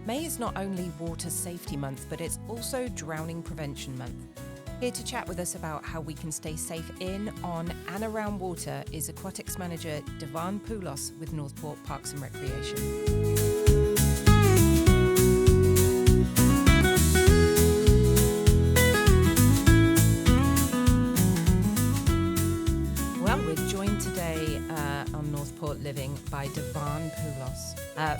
May is not only Water Safety Month, but it's also Drowning Prevention Month. Here to chat with us about how we can stay safe in, on and around water is Aquatics Manager Devon Poulos with Northport Parks and Recreation. Northport Living by Devon Poulos.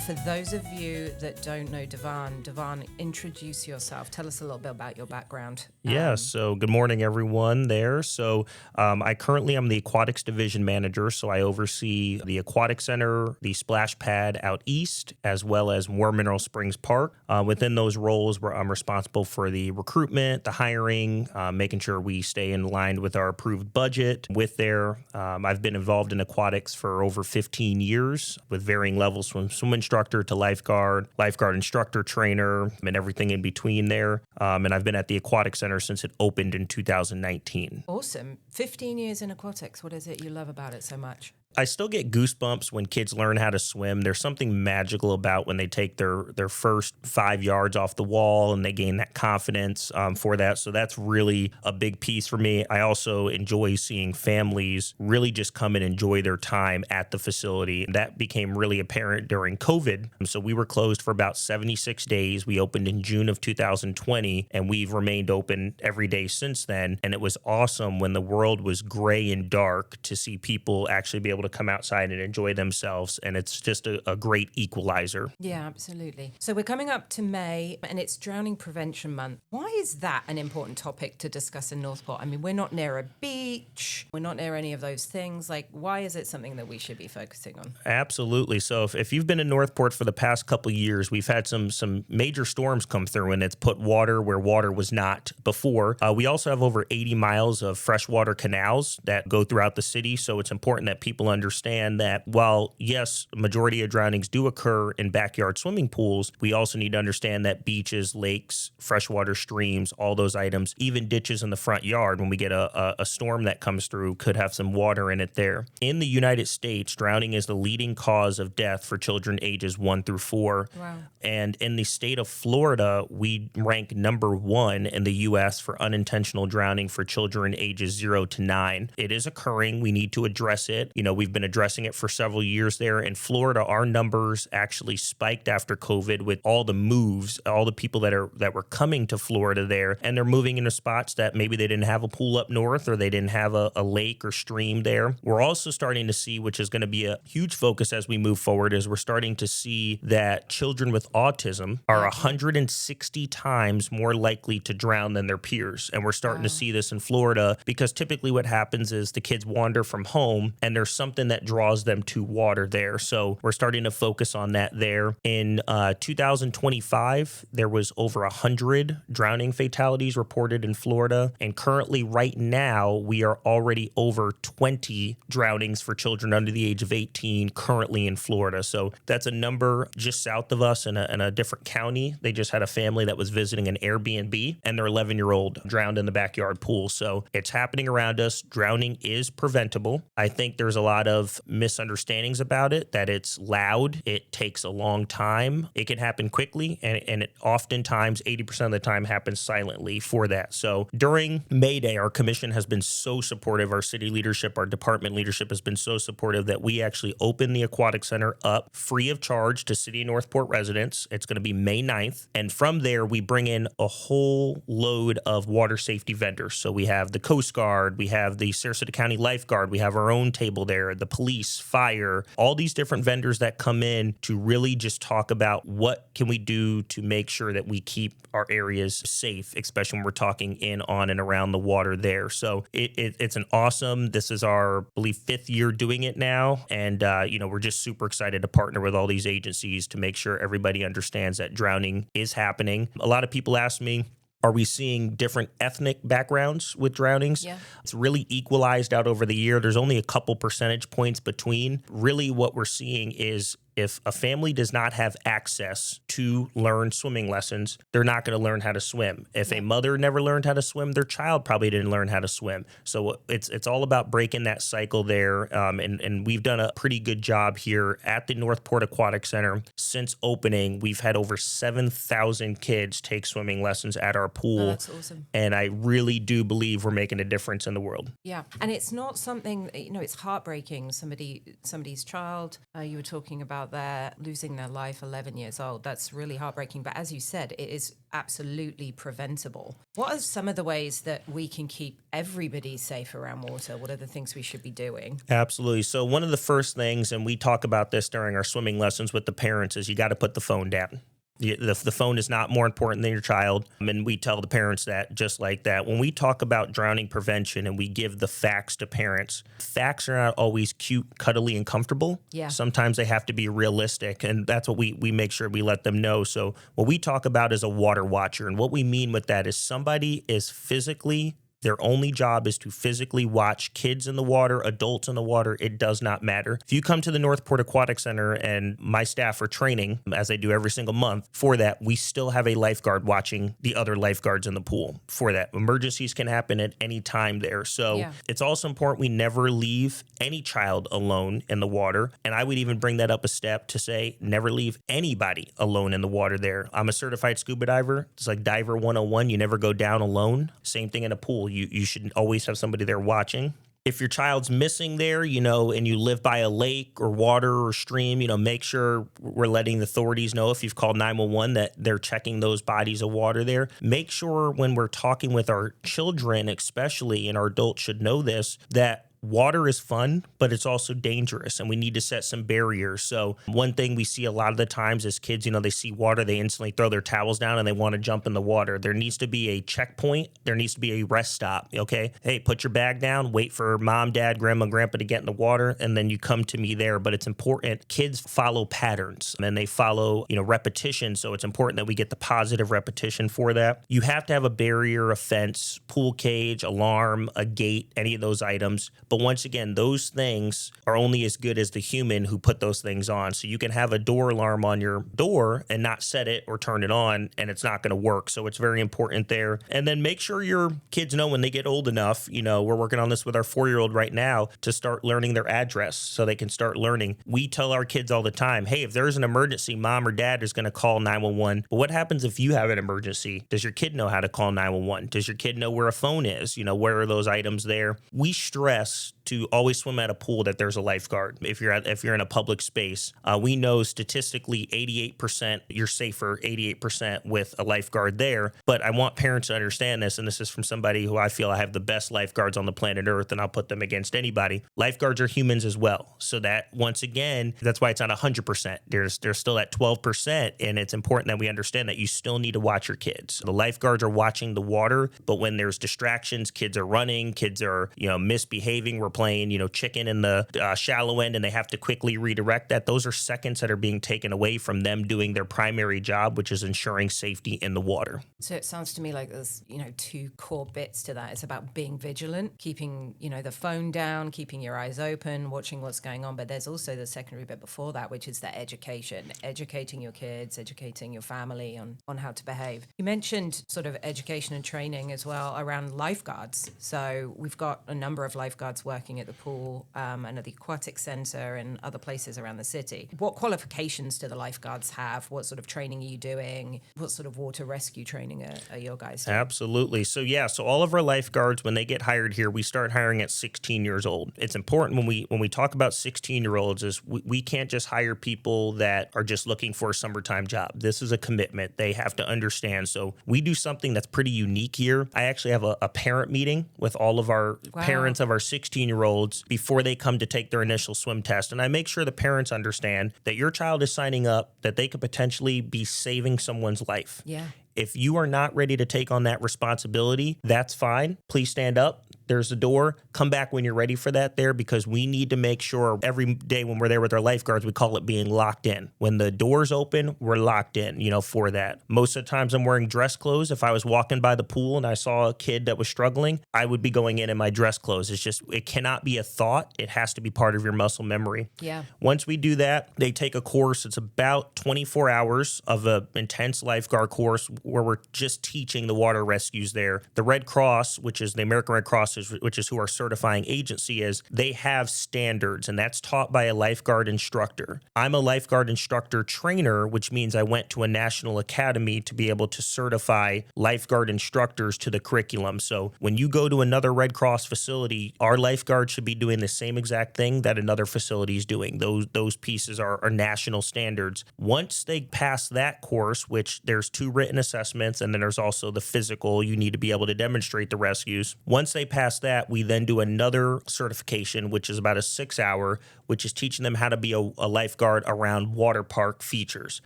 For those of you that don't know Devon, introduce yourself. Tell us a little bit about your background. So good morning, everyone there. So I currently am the Aquatics Division Manager, so I oversee the Aquatic Center, the splash pad out east, as well as War Mineral Springs Park. Within those roles, where I'm responsible for the recruitment, the hiring, making sure we stay in line with our approved budget with there. I've been involved in aquatics for over 15 years with varying levels from swim instructor to lifeguard instructor, trainer, and everything in between there. And I've been at the Aquatic Center since it opened in 2019. Awesome. 15 years in aquatics. What is it you love about it so much? I still get goosebumps when kids learn how to swim. There's something magical about when they take their first 5 yards off the wall and they gain that confidence for that. So that's really a big piece for me. I also enjoy seeing families really just come and enjoy their time at the facility. That became really apparent during COVID. So we were closed for about 76 days. We opened in June of 2020, and we've remained open every day since then. And it was awesome when the world was gray and dark to see people actually be able to come outside and enjoy themselves, and it's just a great equalizer. Yeah, absolutely. So we're coming up to May, and it's Drowning Prevention Month. Why is that an important topic to discuss in Northport? I mean, we're not near a beach, we're not near any of those things. Like, why is it something that we should be focusing on? Absolutely. So if you've been in Northport for the past couple of years, we've had some major storms come through, and it's put water where water was not before. We also have over 80 miles of freshwater canals that go throughout the city, so it's important that people understand that while, yes, majority of drownings do occur in backyard swimming pools, we also need to understand that beaches, lakes, freshwater streams, all those items, even ditches in the front yard, when we get a storm that comes through, could have some water in it there. In the United States, drowning is the leading cause of death for children ages 1 through 4. Wow. And in the state of Florida, we rank number 1 in the U.S. for unintentional drowning for children ages 0 to 9. It is occurring. We need to address it. We've been addressing it for several years there. In Florida, our numbers actually spiked after COVID with all the moves, all the people that were coming to Florida there, and they're moving into spots that maybe they didn't have a pool up north, or they didn't have a lake or stream there. We're also starting to see, which is going to be a huge focus as we move forward, is we're starting to see that children with autism are 160 times more likely to drown than their peers. And we're starting to see this in Florida, because typically what happens is the kids wander from home and there's something that draws them to water there. So we're starting to focus on that there. In 2025, there was over 100 drowning fatalities reported in Florida. And currently, right now, we are already over 20 drownings for children under the age of 18 currently in Florida. So that's a number just south of us in a different county. They just had a family that was visiting an Airbnb, and their 11-year-old drowned in the backyard pool. So it's happening around us. Drowning is preventable. I think there's a lot of misunderstandings about it, that it's loud, it takes a long time, it can happen quickly, and it oftentimes, 80% of the time, happens silently for that. So during May Day, our commission has been so supportive, our city leadership, our department leadership has been so supportive that we actually opened the Aquatic Center up free of charge to City of Northport residents. It's going to be May 9th, and from there, we bring in a whole load of water safety vendors. So we have the Coast Guard, we have the Sarasota County Lifeguard, we have our own table there, the police, fire, all these different vendors that come in to really just talk about what can we do to make sure that we keep our areas safe, especially when we're talking in, on, and around the water there. So it's an awesome, this is our, I believe, 5th year doing it now. And, we're just super excited to partner with all these agencies to make sure everybody understands that drowning is happening. A lot of people ask me, are we seeing different ethnic backgrounds with drownings? Yeah. It's really equalized out over the year. There's only a couple percentage points between. Really what we're seeing is if a family does not have access to learn swimming lessons, they're not going to learn how to swim. If a mother never learned how to swim, their child probably didn't learn how to swim. So it's all about breaking that cycle there. And we've done a pretty good job here at the Northport Aquatic Center. Since opening, we've had over 7,000 kids take swimming lessons at our pool. Oh, that's awesome. And I really do believe we're making a difference in the world. Yeah. And it's not something, it's heartbreaking. Somebody's child, you were talking about there, losing their life, 11 years old. That's really heartbreaking. But as you said, it is absolutely preventable. What are some of the ways that we can keep everybody safe around water? What are the things we should be doing? Absolutely. So one of the first things, and we talk about this during our swimming lessons with the parents, is you got to put the phone down. The phone is not more important than your child. And we tell the parents that just like that. When we talk about drowning prevention and we give the facts to parents, facts are not always cute, cuddly, and comfortable. Yeah. Sometimes they have to be realistic. And that's what we make sure we let them know. So what we talk about is a water watcher. And what we mean with that is somebody is physically, their only job is to physically watch kids in the water, adults in the water. It does not matter. If you come to the Northport Aquatic Center and my staff are training, as they do every single month, for that, we still have a lifeguard watching the other lifeguards in the pool for that. Emergencies can happen at any time there. So It's also important we never leave any child alone in the water. And I would even bring that up a step to say never leave anybody alone in the water there. I'm a certified scuba diver. It's like Diver 101. You never go down alone. Same thing in a pool. You should always have somebody there watching. If your child's missing there, and you live by a lake or water or stream, make sure we're letting the authorities know if you've called 911 that they're checking those bodies of water there. Make sure when we're talking with our children, especially, and our adults should know this, that water is fun, but it's also dangerous, and we need to set some barriers. So one thing we see a lot of the times is kids, they see water, they instantly throw their towels down and they want to jump in the water. There needs to be a checkpoint. There needs to be a rest stop. Okay. Hey, put your bag down, wait for mom, dad, grandma, grandpa to get in the water, and then you come to me there. But it's important. Kids follow patterns and they follow, repetition. So it's important that we get the positive repetition for that. You have to have a barrier, a fence, pool cage, alarm, a gate, any of those items. But once again, those things are only as good as the human who put those things on. So you can have a door alarm on your door and not set it or turn it on, and it's not going to work. So it's very important there. And then make sure your kids know when they get old enough, we're working on this with our 4-year-old right now, to start learning their address so they can start learning. We tell our kids all the time, hey, if there's an emergency, mom or dad is going to call 911. But what happens if you have an emergency? Does your kid know how to call 911? Does your kid know where a phone is? Where are those items there? We stress to always swim at a pool that there's a lifeguard. If you're in a public space, we know statistically 88% you're safer, 88% with a lifeguard there. But I want parents to understand this, and this is from somebody who I feel I have the best lifeguards on the planet Earth, and I'll put them against anybody. Lifeguards are humans as well. So that, once again, that's why it's not 100%. There's still that 12%, and it's important that we understand that you still need to watch your kids. The lifeguards are watching the water, but when there's distractions, kids are running, kids are misbehaving. We're playing, chicken in the shallow end, and they have to quickly redirect that. Those are seconds that are being taken away from them doing their primary job, which is ensuring safety in the water. So it sounds to me like there's, two core bits to that. It's about being vigilant, keeping, the phone down, keeping your eyes open, watching what's going on. But there's also the secondary bit before that, which is the education, educating your kids, educating your family on how to behave. You mentioned sort of education and training as well around lifeguards. So we've got a number of lifeguards working at the pool and at the Aquatics Center and other places around the city. What qualifications do the lifeguards have? What sort of training are you doing? What sort of water rescue training are your guys doing? Absolutely. So all of our lifeguards, when they get hired here, we start hiring at 16 years old. It's important when we talk about 16-year-olds is we can't just hire people that are just looking for a summertime job. This is a commitment. They have to understand. So we do something that's pretty unique here. I actually have a parent meeting with all of our parents of our 16-year-olds before they come to take their initial swim test. And I make sure the parents understand that your child is signing up, that they could potentially be saving someone's life. Yeah. If you are not ready to take on that responsibility, that's fine. Please stand up. there's a door. Come back when you're ready for that there, because we need to make sure every day when we're there with our lifeguards, we call it being locked in. When the door's open, we're locked in, for that. Most of the times I'm wearing dress clothes. If I was walking by the pool and I saw a kid that was struggling, I would be going in my dress clothes. It cannot be a thought. It has to be part of your muscle memory. Yeah. Once we do that, they take a course. It's about 24 hours of an intense lifeguard course where we're just teaching the water rescues there. The Red Cross, which is the American Red Cross, which is who our certifying agency is, they have standards, and that's taught by a lifeguard instructor. I'm a lifeguard instructor trainer, which means I went to a national academy to be able to certify lifeguard instructors to the curriculum. So when you go to another Red Cross facility, our lifeguards should be doing the same exact thing that another facility is doing. Those pieces are national standards. Once they pass that course, which there's 2 written assessments, and then there's also the physical, you need to be able to demonstrate the rescues. Once they pass that, we then do another certification, which is about a 6-hour, which is teaching them how to be a lifeguard around water park features,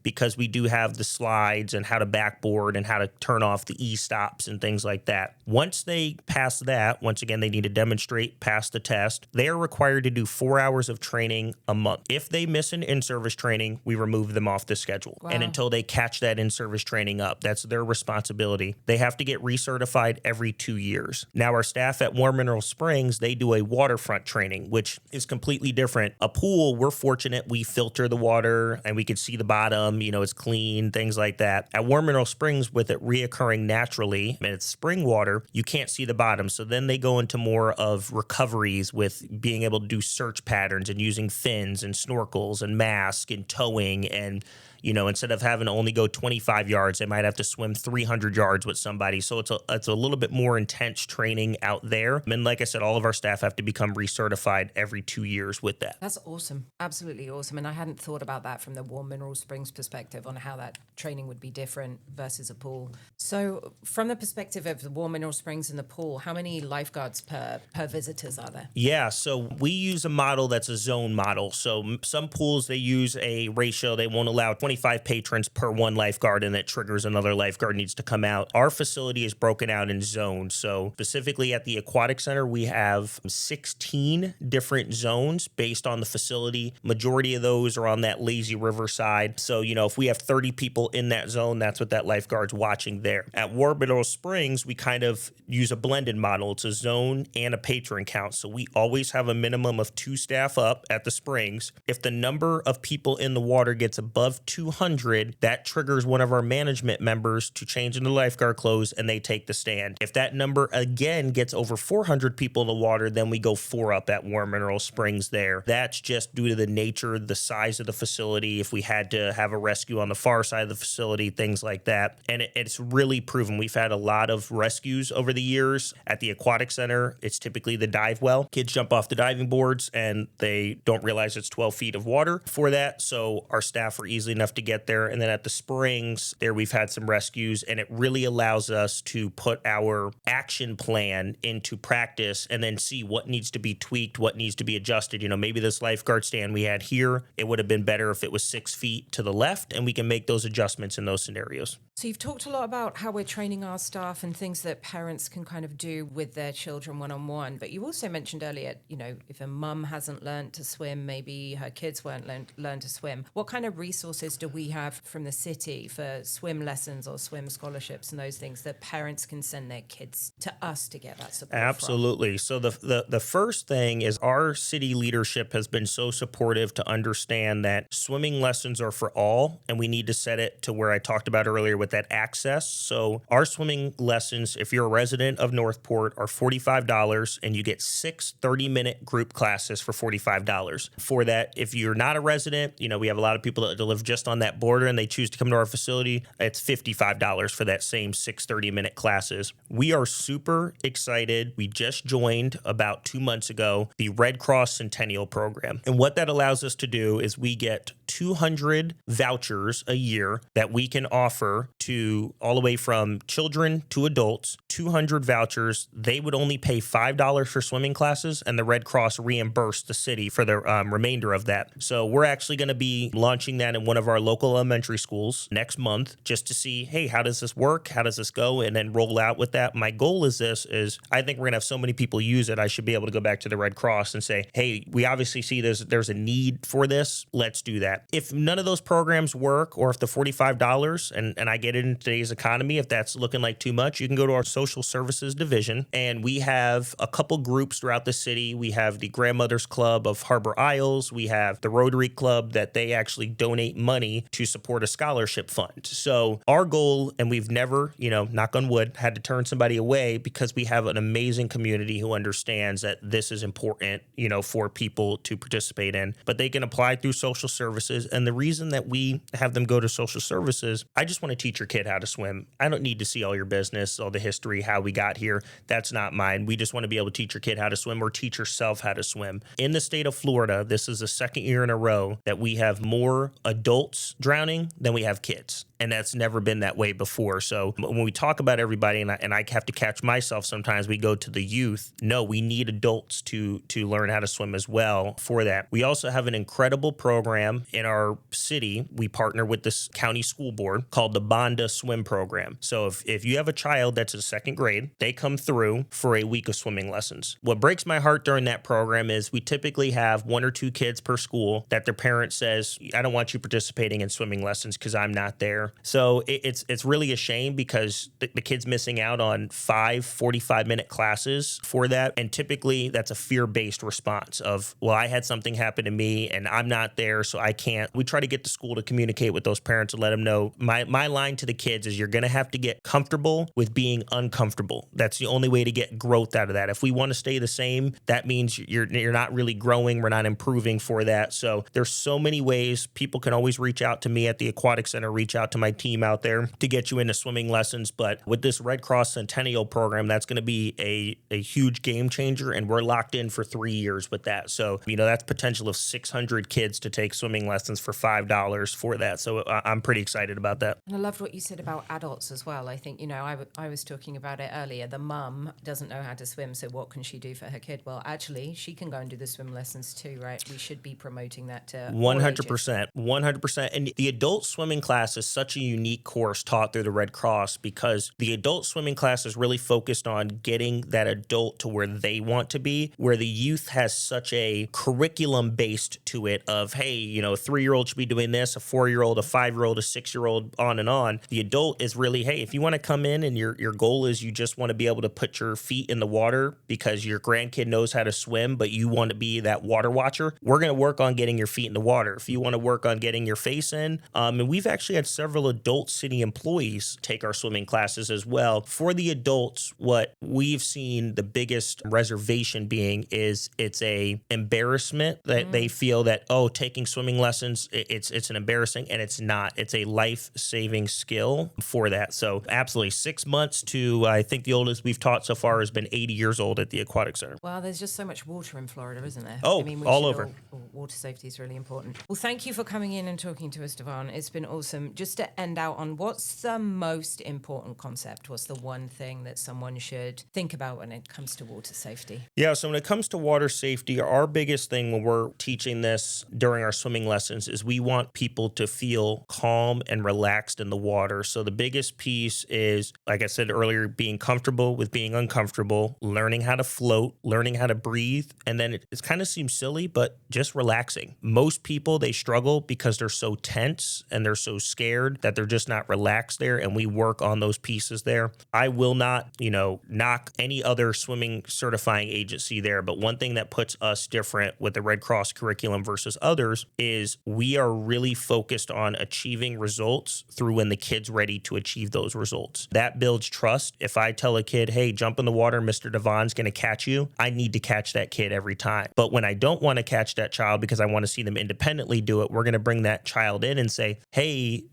because we do have the slides and how to backboard and how to turn off the e-stops and things like that. Once they pass that, once again, they need to demonstrate, pass the test. They are required to do 4 hours of training a month. If they miss an in-service training, we remove them off the schedule. Wow. And until they catch that in-service training up, that's their responsibility. They have to get recertified every 2 years. Now, our staff at Warm Mineral Springs, they do a waterfront training, which is completely different. A pool, we're fortunate, we filter the water and we can see the bottom, it's clean, things like that. At Warm Mineral Springs, with it reoccurring naturally, and it's spring water, you can't see the bottom. So then they go into more of recoveries with being able to do search patterns and using fins and snorkels and mask and towing, and instead of having to only go 25 yards, they might have to swim 300 yards with somebody. So it's a little bit more intense training out there. And like I said, all of our staff have to become recertified every 2 years with that. That's awesome. Absolutely awesome. And I hadn't thought about that from the Warm Mineral Springs perspective on how that training would be different versus a pool. So from the perspective of the Warm Mineral Springs and the pool, how many lifeguards per visitors are there? Yeah, so we use a model that's a zone model. So some pools, they use a ratio. They won't allow 25 patrons per one lifeguard, and that triggers another lifeguard needs to come out. Our facility is broken out in zones. So specifically at the Aquatics Center, we have 16 different zones based on the facility. Majority of those are on that lazy river side. So, if we have 30 people in that zone, that's what that lifeguard's watching there. At Warm Mineral Springs, we kind of use a blended model. It's a zone and a patron count. So we always have a minimum of 2 staff up at the springs. If the number of people in the water gets above 200, that triggers one of our management members to change into lifeguard clothes, and they take the stand. If that number again gets over 400 people in the water, then we go 4 up at Warm Mineral Springs there. That's just due to the nature, the size of the facility. If we had to have a rescue on the far side of the facility, things like that. And it's really proven. We've had a lot of rescues over the years. At the Aquatic Center, it's typically the dive well. Kids jump off the diving boards and they don't realize it's 12 feet of water for that. So our staff are easily enough to get there. And then at the springs, there we've had some rescues, and it really allows us to put our action plan into practice and then see what needs to be tweaked, what needs to be adjusted. Maybe this lifeguard stand we had here, it would have been better if it was 6 feet to the left, and we can make those adjustments in those scenarios. So you've talked a lot about how we're training our staff and things that parents can kind of do with their children one-on-one. But you also mentioned earlier, if a mum hasn't learned to swim, maybe her kids won't learn to swim. What kind of resources do we have from the city for swim lessons or swim scholarships and those things that parents can send their kids to us to get that support Absolutely. from? So the first thing is our city leadership has been so supportive to understand that swimming lessons are for all, and we need to set it to where I talked about earlier with that access. So our swimming lessons, if you're a resident of Northport, are $45, and you get 6 30-minute group classes for $45. For that, if you're not a resident, we have a lot of people that live just on that border and they choose to come to our facility, it's $55 for that same 6 30-minute classes. We are super excited. We just joined about 2 months ago the Red Cross Centennial Program. And what that allows us to do is we get 200 vouchers a year that we can offer to all the way from children to adults, 200 vouchers. They would only pay $5 for swimming classes, and the Red Cross reimbursed the city for the remainder of that. So we're actually going to be launching that in one of our local elementary schools next month, just to see, hey, how does this work? How does this go? And then roll out with that. My goal is I think we're going to have so many people use it, I should be able to go back to the Red Cross and say, hey, we obviously see there's a need for this. Let's do that. If none of those programs work, or if the $45 and I get it in today's economy, if that's looking like too much, you can go to our social services division, and we have a couple groups throughout the city. We have the Grandmothers Club of Harbor Isles. We have the Rotary Club that they actually donate money to support a scholarship fund. So our goal, and we've never, knock on wood, had to turn somebody away, because we have an amazing community who understands that this is important, for people to participate in, but they can apply through social services. And the reason that we have them go to social services, I just want to teach your kid how to swim. I don't need to see all your business, all the history, how we got here. That's not mine. We just want to be able to teach your kid how to swim, or teach yourself how to swim. In the state of Florida, this is the second year in a row that we have more adults drowning than we have kids. And that's never been that way before. So when we talk about everybody, and I have to catch myself sometimes, we go to the youth. No, we need adults to learn how to swim as well for that. We also have an incredible program in our city. We partner with this county school board called the Bonda Swim Program. So if you have a child that's in second grade, they come through for a week of swimming lessons. What breaks my heart during that program is we typically have 1 or 2 kids per school that their parent says, I don't want you participating in swimming lessons because I'm not there. So it's really a shame, because the kid's missing out on 5 45-minute classes for that. And typically that's a fear-based response of, well, I had something happen to me and I'm not there, so I can't. We try to get the school to communicate with those parents and let them know, my line to the kids is, you're going to have to get comfortable with being uncomfortable. That's the only way to get growth out of that. If we want to stay the same, that means you're not really growing. We're not improving for that. So there's so many ways. People can always reach out to me at the Aquatics Center, reach out to my team out there to get you into swimming lessons. But with this Red Cross Centennial program, that's going to be a huge game changer, and we're locked in for 3 years with that. So, that's potential of 600 kids to take swimming lessons for $5 for that. So I'm pretty excited about that. And I loved what you said about adults as well. I think, I was talking about it earlier. The mum doesn't know how to swim, so what can she do for her kid? Well, actually, she can go and do the swim lessons too, right? We should be promoting that to 100%. 100%. And the adult swimming class is such a unique course taught through the Red Cross, because the adult swimming class is really focused on getting that adult to where they want to be, where the youth has such a curriculum based to it of, hey, a 3-year-old should be doing this, a 4-year-old, a 5-year-old, a 6-year-old, on and on. The adult is really, hey, if you want to come in and your goal is you just want to be able to put your feet in the water because your grandkid knows how to swim, but you want to be that water watcher, we're going to work on getting your feet in the water. If you want to work on getting your face in, and we've actually had several adult city employees take our swimming classes as well. For the adults, what we've seen the biggest reservation being is it's a embarrassment that they feel that, taking swimming lessons, it's an embarrassing, and it's not. It's a life-saving skill for that. So absolutely 6 months to, I think the oldest we've taught so far has been 80 years old at the Aquatic Center. Well, there's just so much water in Florida, isn't there? All over. Water safety is really important. Well, thank you for coming in and talking to us, Devon. It's been awesome. Just to end out on, what's the most important concept? What's the one thing that someone should think about when it comes to water safety? Yeah, so when it comes to water safety, our biggest thing when we're teaching this during our swimming lessons is we want people to feel calm and relaxed in the water. So the biggest piece is, like I said earlier, being comfortable with being uncomfortable, learning how to float, learning how to breathe. And then it kind of seems silly, but just relaxing. Most people, they struggle because they're so tense and they're so scared that they're just not relaxed there. And we work on those pieces there. I will not, knock any other swimming certifying agency there. But one thing that puts us different with the Red Cross curriculum versus others is we are really focused on achieving results through when the kid's ready to achieve those results. That builds trust. If I tell a kid, hey, jump in the water, Mr. Devon's going to catch you, I need to catch that kid every time. But when I don't want to catch that child because I want to see them independently do it, we're going to bring that child in and say, hey,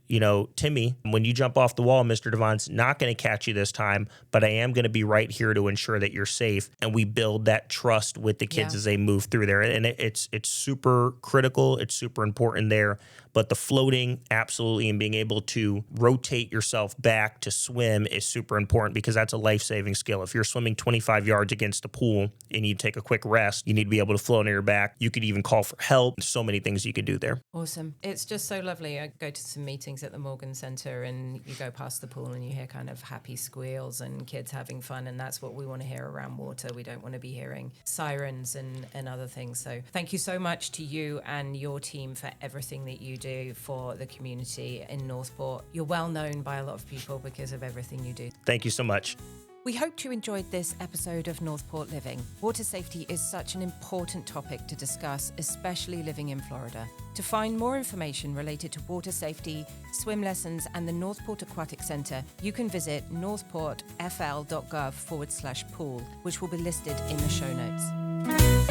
Timmy, when you jump off the wall, Mr. Devon's not going to catch you this time, but I am going to be right here to ensure that you're safe. And we build that trust with the kids as they move through there. And it's super critical. It's super important there. But the floating, absolutely, and being able to rotate yourself back to swim is super important because that's a life-saving skill. If you're swimming 25 yards against a pool and you take a quick rest, you need to be able to float on your back. You could even call for help. So many things you could do there. Awesome. It's just so lovely. I go to some meetings at the Morgan Center and you go past the pool and you hear kind of happy squeals and kids having fun. And that's what we want to hear around water. We don't want to be hearing sirens and other things. So thank you so much to you and your team for everything that you do for the community in Northport. You're well known by a lot of people because of everything you do. Thank you so much. We hope you enjoyed this episode of Northport Living. Water safety is such an important topic to discuss, especially living in Florida. To find more information related to water safety, swim lessons, and the Northport Aquatic Center, you can visit northportfl.gov/pool, which will be listed in the show notes.